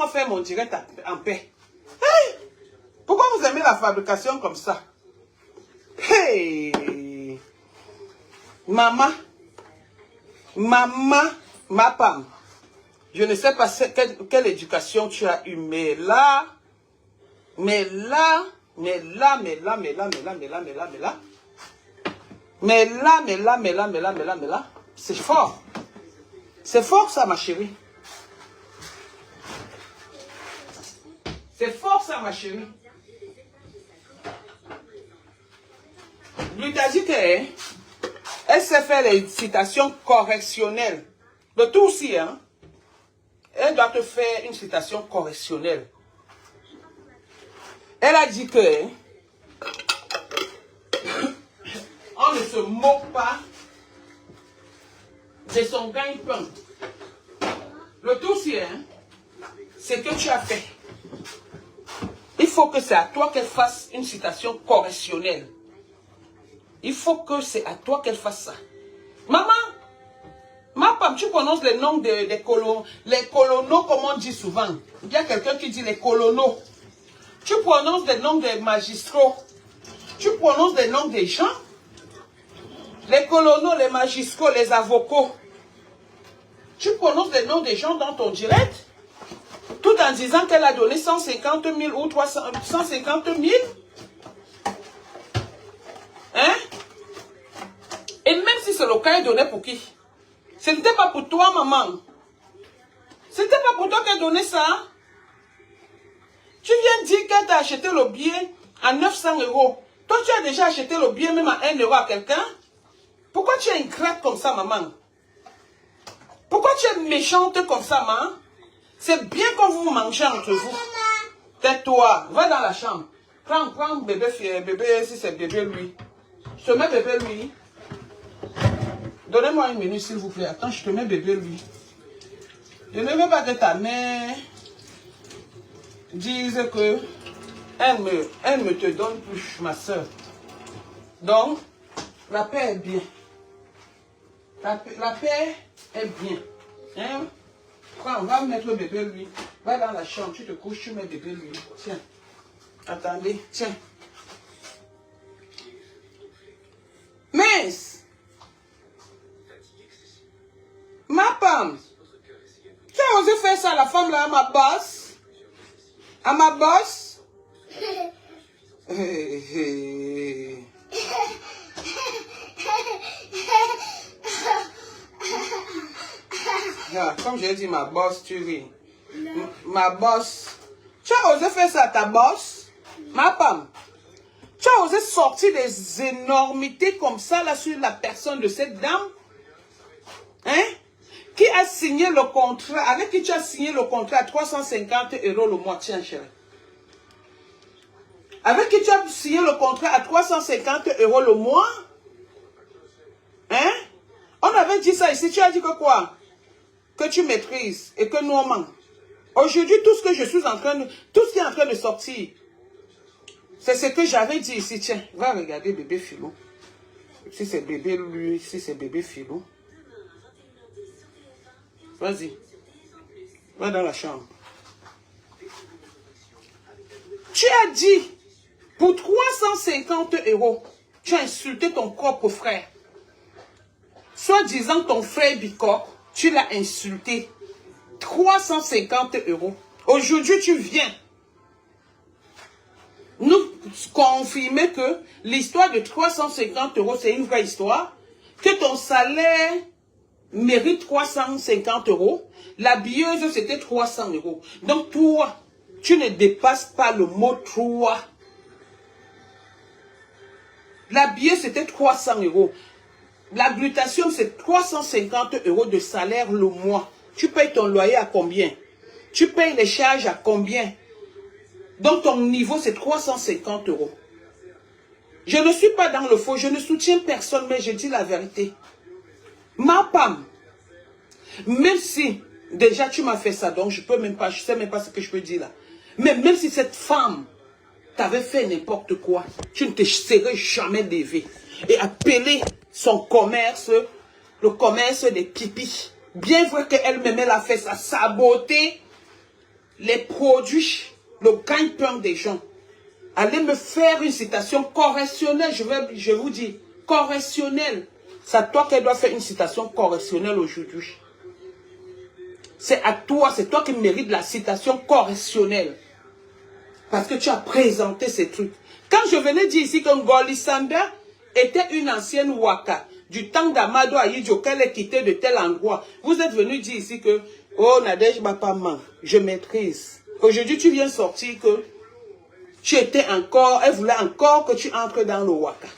Laisse-moi faire mon direct en paix. Hey! Pourquoi vous aimez la fabrication comme ça? Hey! Maman, ma femme, je ne sais pas quelle éducation tu as eue, mais là, c'est fort. C'est fort ça, ma chérie. C'est fort ça, ma chérie. Lui t'a dit qu'elle sait faire les citations correctionnelles. Le tout aussi, hein. Elle doit te faire une citation correctionnelle. Elle a dit que on ne se moque pas de son gagne-pain. Le tout aussi, hein, c'est que tu as fait. Il faut que c'est à toi qu'elle fasse une citation correctionnelle. Il faut que c'est à toi qu'elle fasse ça. Maman, ma femme, tu prononces les noms des colons, les colonaux, comme on dit souvent. Il y a quelqu'un qui dit les colonaux. Tu prononces les noms des magistrats. Tu prononces les noms des gens. Les colonaux, les magistrats, les avocats. Tu prononces les noms des gens dans ton direct. Tout en disant qu'elle a donné 150 000 ou 150 000. Hein? Et même si c'est le cas, elle donnait pour qui? Ce n'était pas pour toi, maman. Ce n'était pas pour toi qu'elle donnait ça. Tu viens dire qu'elle t'a acheté le billet à 900 €. Toi, tu as déjà acheté le billet même à 1 € à quelqu'un. Pourquoi tu es ingrate comme ça, maman? Pourquoi tu es méchante comme ça, maman? C'est bien quand vous mangez entre vous. Tais-toi, va dans la chambre. Prends bébé, si c'est bébé lui. Je te mets bébé lui. Donnez-moi une minute s'il vous plaît. Attends, je te mets bébé lui. Je ne veux pas que ta mère dise que elle me te donne plus, ma soeur. Donc, la paix est bien. La paix est bien. Hein? Prends, va mettre bébé lui. Va dans la chambre, tu te couches, tu mets bébé lui. Tiens. Attendez, tiens. Mince! Ma femme! Tu as osé faire ça à la femme là, à ma boss? À ma boss? Comme j'ai dit, ma boss, tu ris. Ma boss. Tu as osé faire ça à ta boss? Ma femme. Tu as osé sortir des énormités comme ça là sur la personne de cette dame? Hein? Qui a signé le contrat, avec qui tu as signé le contrat à 350 € le mois, tiens chérie. Avec qui tu as signé le contrat à 350 € le mois? Hein? On avait dit ça ici, tu as dit que quoi? Que tu maîtrises et que nous on manque. Aujourd'hui, tout ce que je suis en train de, tout ce qui est en train de sortir, c'est ce que j'avais dit ici. Tiens, va regarder bébé Philou. Si c'est bébé lui, si c'est bébé Philou. Vas-y. Va dans la chambre. Tu as dit, pour 350 €, tu as insulté ton propre frère. Soit disant ton frère Bicor, tu l'as insulté. 350 €. Aujourd'hui, tu viens nous confirmer que l'histoire de 350 €, c'est une vraie histoire. Que ton salaire mérite 350 €. La billeuse, c'était 300 €. Donc, toi, tu ne dépasses pas le mot 3. La billeuse, c'était 300 €. La glutation, c'est 350 € de salaire le mois. Tu payes ton loyer à combien? Tu payes les charges à combien? Donc, ton niveau, c'est 350 €. Je ne suis pas dans le faux. Je ne soutiens personne, mais je dis la vérité. Ma femme, même si, déjà, tu m'as fait ça, donc je peux même pas, je sais même pas ce que je peux dire là. Mais même si cette femme t'avait fait n'importe quoi, tu ne te serais jamais levé et appelé son commerce, le commerce des pipis. Bien vrai qu'elle-même, elle a fait ça, saboter les produits, le gagne-pain des gens. Allez me faire une citation correctionnelle, je vous dis, correctionnelle. C'est à toi qu'elle doit faire une citation correctionnelle aujourd'hui. C'est à toi, c'est toi qui mérites la citation correctionnelle. Parce que tu as présenté ces trucs. Quand je venais dire ici que Ngoli Sanda était une ancienne Waka, du temps d'Amado Ayidjo, qu'elle est quittée de tel endroit, vous êtes venu dire ici que, oh Nadège Bapama, je maîtrise. Aujourd'hui, tu viens sortir que tu étais encore, elle voulait encore que tu entres dans le Waka.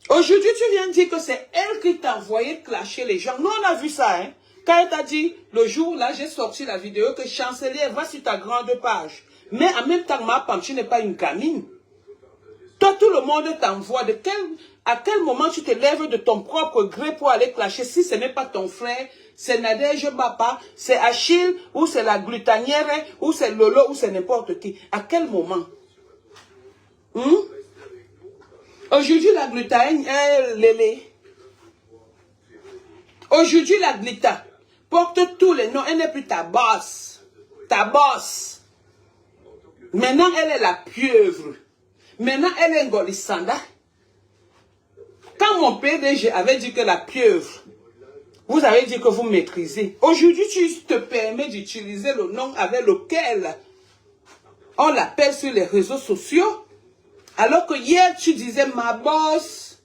Aujourd'hui, tu viens dire que c'est elle qui t'a envoyé clasher les gens. Nous, on a vu ça, hein. Quand elle t'a dit, le jour là, j'ai sorti la vidéo que chancelier, va sur ta grande page. Mais en même temps, ma femme, tu n'es pas une gamine. Toi, tout le monde t'envoie. À quel moment tu te lèves de ton propre gré pour aller clasher? Si ce n'est pas ton frère, c'est Nadège Bapa, c'est Achille, ou c'est la glutanière, ou c'est Lolo, ou c'est n'importe qui. À quel moment? Aujourd'hui, la glutanière est Lélé. Aujourd'hui, la glita porte tous les noms. Elle n'est plus ta boss. Ta boss. Maintenant, elle est la pieuvre. Maintenant, elle est Ngoli Sanda. Quand mon PDG avait dit que la pieuvre, vous avez dit que vous maîtrisez. Aujourd'hui, tu te permets d'utiliser le nom avec lequel on l'appelle sur les réseaux sociaux. Alors que hier, tu disais, ma boss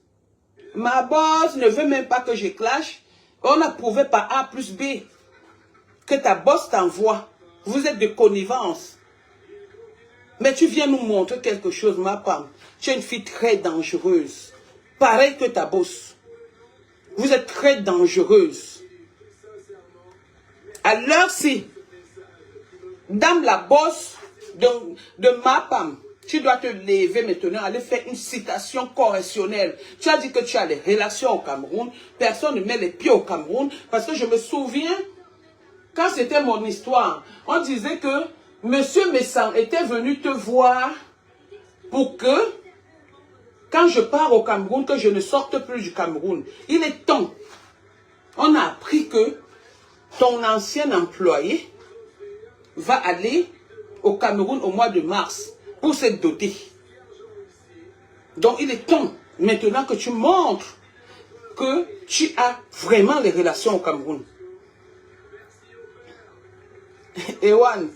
ne veut même pas que je clash. On a prouvé par A plus B que ta boss t'envoie. Vous êtes de connivence. Mais tu viens nous montrer quelque chose, ma femme. Tu es une fille très dangereuse. Pareil que ta boss. Vous êtes très dangereuse. Alors-ci, dans la boss de ma femme, tu dois te lever maintenant, aller faire une citation correctionnelle. Tu as dit que tu as les relations au Cameroun. Personne ne met les pieds au Cameroun. Parce que je me souviens, quand c'était mon histoire, on disait que M. Messan était venu te voir pour que, quand je pars au Cameroun, que je ne sorte plus du Cameroun. Il est temps. On a appris que ton ancien employé va aller au Cameroun au mois de mars pour se doter. Donc il est temps maintenant que tu montres que tu as vraiment les relations au Cameroun. Ewan,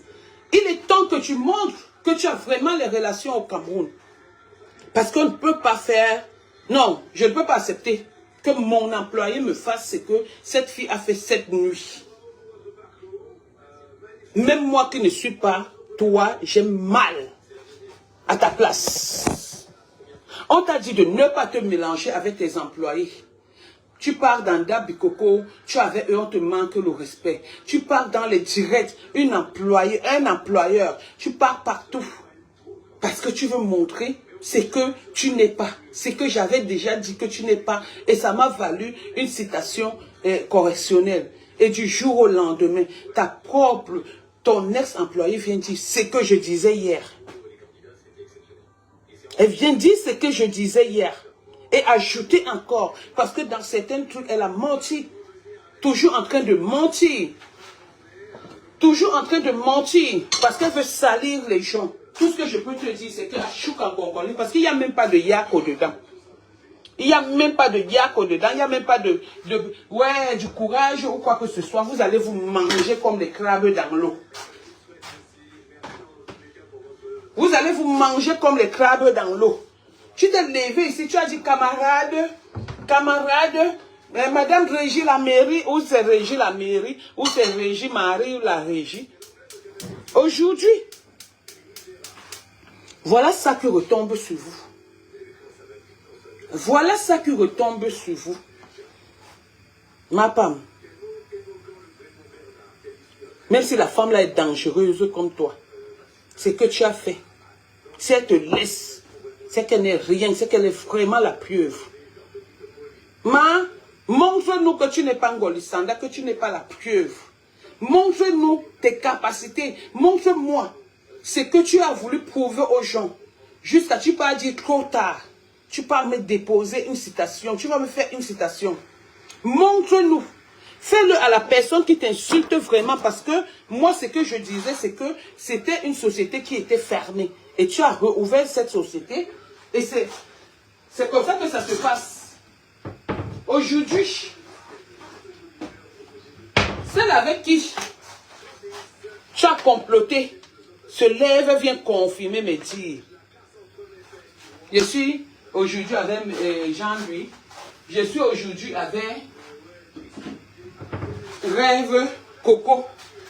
il est temps que tu montres que tu as vraiment les relations au Cameroun. Parce qu'on ne peut pas faire... Non, je ne peux pas accepter que mon employé me fasse ce que cette fille a fait cette nuit. Même moi qui ne suis pas toi, j'ai mal à ta place. On t'a dit de ne pas te mélanger avec tes employés. Tu pars dans Dabikoko, tu avais eux, on te manque le respect. Tu pars dans les directs, un employeur, tu pars partout. Parce que tu veux montrer ce que tu n'es pas. Ce que j'avais déjà dit que tu n'es pas. Et ça m'a valu une citation correctionnelle. Et du jour au lendemain, ton ex-employé vient dire ce que je disais hier. Elle vient dire ce que je disais hier. Et ajouter encore. Parce que dans certains trucs, elle a menti. Toujours en train de mentir. Toujours en train de mentir. Parce qu'elle veut salir les gens. Tout ce que je peux te dire, c'est qu'à Chouk en Congolais, parce qu'il n'y a même pas de yako dedans. Il n'y a même pas de yako dedans. Il n'y a même pas du courage ou quoi que ce soit. Vous allez vous manger comme des crabes dans l'eau. Vous allez vous manger comme les crabes dans l'eau. Tu t'es levé ici, tu as dit camarade, Madame Régie la mairie, ou c'est Régie la mairie, ou c'est Régie Marie ou la Régie. Aujourd'hui, voilà ça qui retombe sur vous. Voilà ça qui retombe sur vous. Ma femme, même si la femme là est dangereuse comme toi, c'est que tu as fait. Si elle te laisse, c'est qu'elle n'est rien, c'est qu'elle est vraiment la pieuvre. Montre-nous que tu n'es pas Ngoli Sanda, que tu n'es pas la pieuvre. Montre-nous tes capacités. Montre-moi ce que tu as voulu prouver aux gens. Jusqu'à tu peux dire trop tard. Tu peux me déposer une citation. Tu vas me faire une citation. Montre-nous Fais-le à la personne qui t'insulte vraiment, parce que moi, ce que je disais, c'est que c'était une société qui était fermée. Et tu as rouvert cette société. Et c'est comme ça que ça se passe. Aujourd'hui, celle avec qui tu as comploté se lève, vient confirmer mes dires. Je suis aujourd'hui avec Jean-Louis. Je suis aujourd'hui avec Rêve Coco.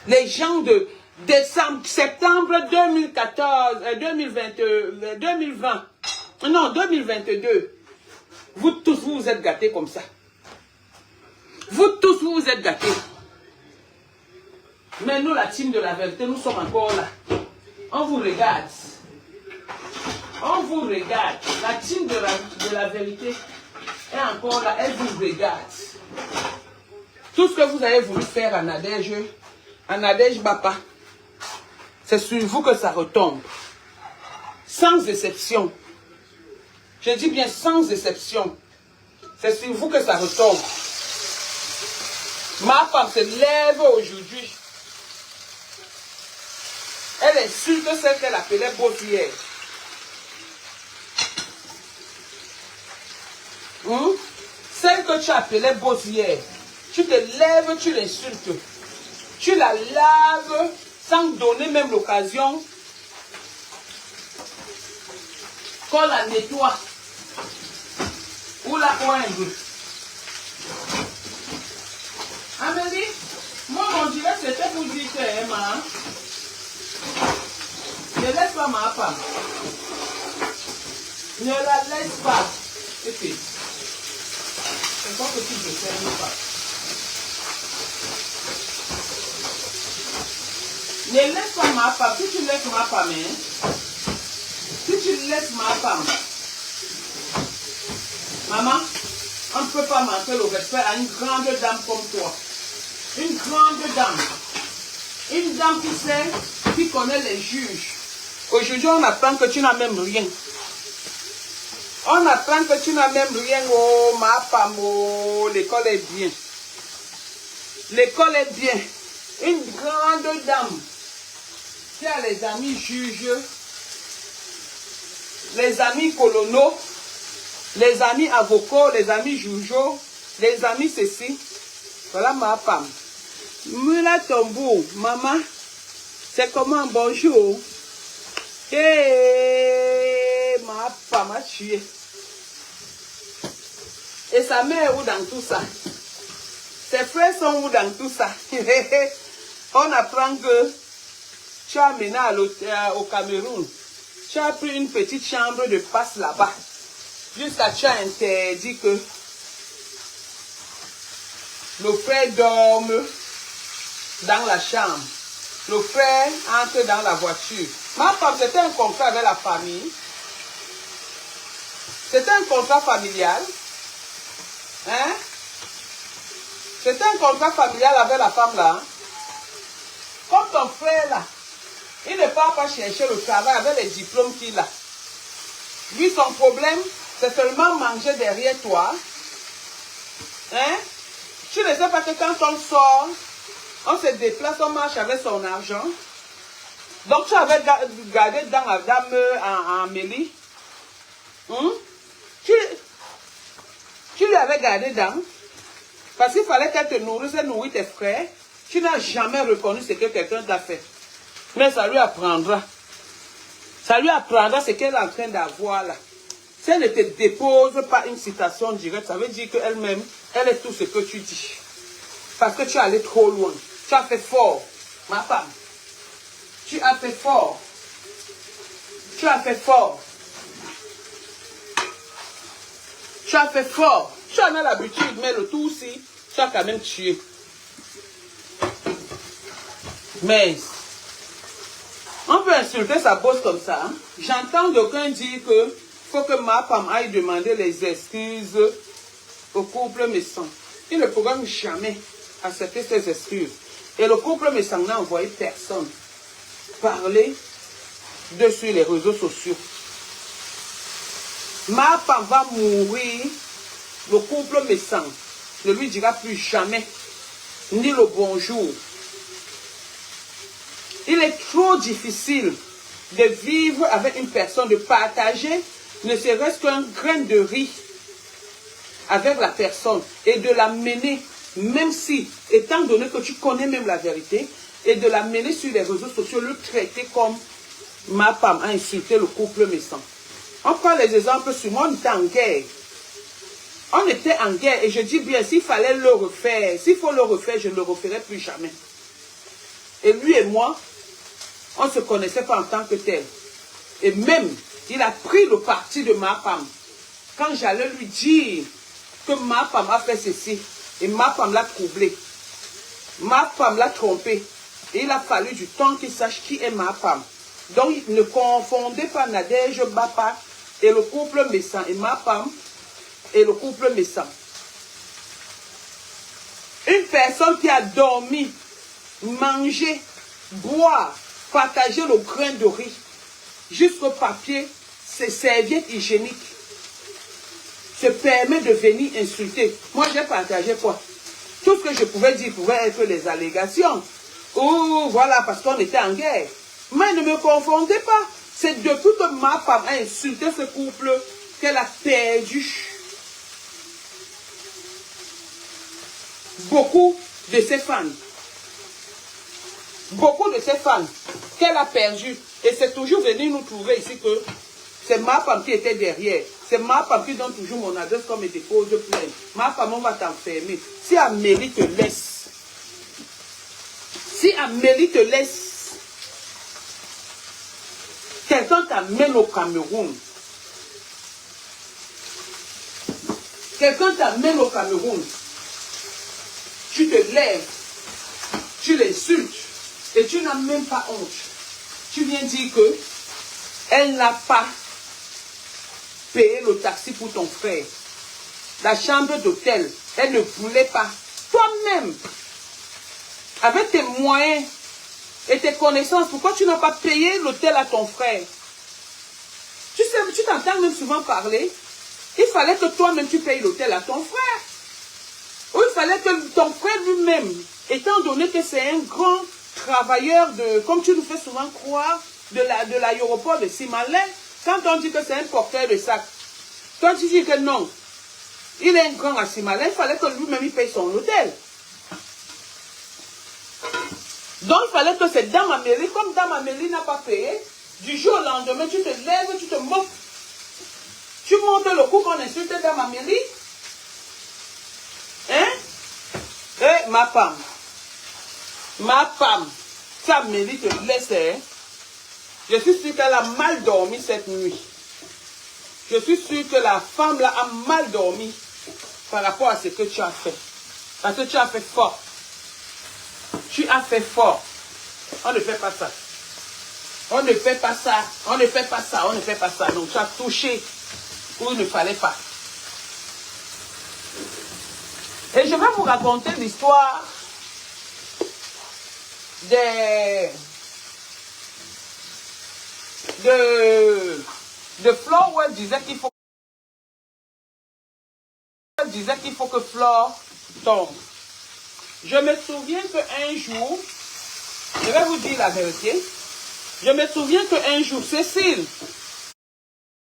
Les gens de septembre 2014, 2020. Non, 2022. Vous tous, vous vous êtes gâtés comme ça. Vous tous, vous vous êtes gâtés. Mais nous, la team de la vérité, nous sommes encore là. On vous regarde. On vous regarde. La team de la vérité est encore là. Elle vous regarde. Tout ce que vous avez voulu faire à Nadège Bapa, c'est sur vous que ça retombe. Sans exception. Je dis bien sans exception. C'est sur vous que ça retombe. Ma femme se lève aujourd'hui. Elle insulte celle qu'elle appelait bossière. Celle que tu appelais bossière. Tu te lèves, tu l'insultes. Tu la laves sans donner même l'occasion qu'on la nettoie ou la poindre. Amélie, moi on dirait que c'était pour dire que Emma, ne laisse pas ma femme. Ne la laisse pas. Et puis, c'est quoi que tu veux faire ou pas? Ne laisse pas ma femme. Si tu laisses ma femme, si tu laisses ma femme, maman, on ne peut pas manquer le respect à une grande dame comme toi. Une grande dame. Une dame qui sait, qui connaît les juges. Aujourd'hui, on apprend que tu n'as même rien. On apprend que tu n'as même rien. Oh, ma femme, oh, l'école est bien. L'école est bien. Une grande dame qui a les amis juges, les amis colonaux, les amis avocats, les amis jugeaux, les amis ceci. Voilà ma femme. Mula Tombo, maman, c'est comment? Bonjour. Hey, ma femme a tué. Et sa mère est où dans tout ça? Ses frères sont où dans tout ça? On apprend que tu as amené au Cameroun. Tu as pris une petite chambre de passe là-bas. Jusqu'à tu as interdit que le frère dorme dans la chambre. Le frère entre dans la voiture. Ma femme, c'était un contrat avec la famille. C'était un contrat familial. Hein? C'était un contrat familial avec la femme là. Hein? Comme ton frère là. Il ne part pas chercher le travail avec les diplômes qu'il a. Lui, son problème, c'est seulement manger derrière toi. Hein? Tu ne sais pas que quand on sort, on se déplace, on marche avec son argent. Donc tu avais gardé dans la dame en Amélie. Tu lui avais gardé dans. Parce qu'il fallait qu'elle te nourrisse et nourrir tes frères. Tu n'as jamais reconnu ce que quelqu'un t'a fait. Mais ça lui apprendra. Ça lui apprendra ce qu'elle est en train d'avoir là. Si elle ne te dépose pas une citation directe, ça veut dire qu'elle-même, elle est tout ce que tu dis. Parce que tu es allé trop loin. Tu as fait fort, ma femme. Tu as fait fort. Tu as fait fort. Tu as fait fort. Tu en as l'habitude, mais le tout aussi, tu as quand même tué. Mais, on peut insulter sa bosse comme ça. Hein? J'entends d'aucuns dire que faut que ma femme aille demander les excuses au couple Messon. Il ne pourra jamais accepter ces excuses. Et le couple Messon n'a envoyé personne parler dessus les réseaux sociaux. Ma femme va mourir. Le couple Messon ne lui dira plus jamais ni le bonjour. Il est trop difficile de vivre avec une personne, de partager ne serait-ce qu'un grain de riz avec la personne et de la mener, même si, étant donné que tu connais même la vérité, et de la mener sur les réseaux sociaux, le traiter comme ma femme a insulté le couple méchant. On prend les exemples sur moi, on était en guerre. On était en guerre et je dis bien, s'il fallait le refaire, s'il faut le refaire, je ne le referai plus jamais. Et lui et moi, on ne se connaissait pas en tant que tel. Et même, il a pris le parti de ma femme. Quand j'allais lui dire que ma femme a fait ceci, et ma femme l'a troublé, ma femme l'a trompé, et il a fallu du temps qu'il sache qui est ma femme. Donc, ne confondez pas Nadège Bapa et le couple méchant, et ma femme et le couple méchant. Une personne qui a dormi, mangé, boire, partager le grain de riz, jusqu'au papier, ses serviettes hygiéniques, se permet de venir insulter. Moi, j'ai partagé quoi? Tout ce que je pouvais dire pouvait être les allégations. Ou voilà, parce qu'on était en guerre. Mais ne me confondez pas. C'est depuis que ma femme a insulté ce couple qu'elle a perdu beaucoup de ses fans. Beaucoup de ses fans qu'elle a perdu. Et c'est toujours venu nous trouver ici que c'est ma femme qui était derrière. C'est ma femme qui donne toujours mon adresse comme elle dépose plainte. Ma femme, on va t'enfermer. Si Amélie te laisse, si Amélie te laisse, quelqu'un t'amène au Cameroun. Quelqu'un t'amène au Cameroun. Tu te lèves, tu l'insultes et tu n'as même pas honte. Tu viens dire que elle n'a pas payé le taxi pour ton frère. La chambre d'hôtel, elle ne voulait pas. Toi-même, avec tes moyens et tes connaissances, pourquoi tu n'as pas payé l'hôtel à ton frère? Tu sais, tu t'entends même souvent parler. Il fallait que toi-même tu payes l'hôtel à ton frère. Ou il fallait que ton frère lui-même, étant donné que c'est un grand travailleur de, comme tu nous fais souvent croire, de l'aéroport de Simalin, quand on dit que c'est un porteur de sac, toi tu dis que non, il est un grand à Simalin, il fallait que lui-même il paye son hôtel. Donc il fallait que cette dame Amélie, comme dame Amélie n'a pas payé, du jour au lendemain tu te lèves, tu te moques, tu montes le coup qu'on insulte dame Amélie. Hein? Eh, ma femme, ça Amélie te laisse, hein? Je suis sûre qu'elle a mal dormi cette nuit. Je suis sûre que la femme là a mal dormi par rapport à ce que tu as fait. Parce que tu as fait fort. Tu as fait fort. On ne fait pas ça. On ne fait pas ça. On ne fait pas ça. On ne fait pas ça. Donc tu as touché où il ne fallait pas. Et je vais vous raconter l'histoire de Flore, où elle disait qu'il faut que Flore tombe. Je me souviens qu'un jour, je vais vous dire la vérité, je me souviens qu'un jour, Cécile,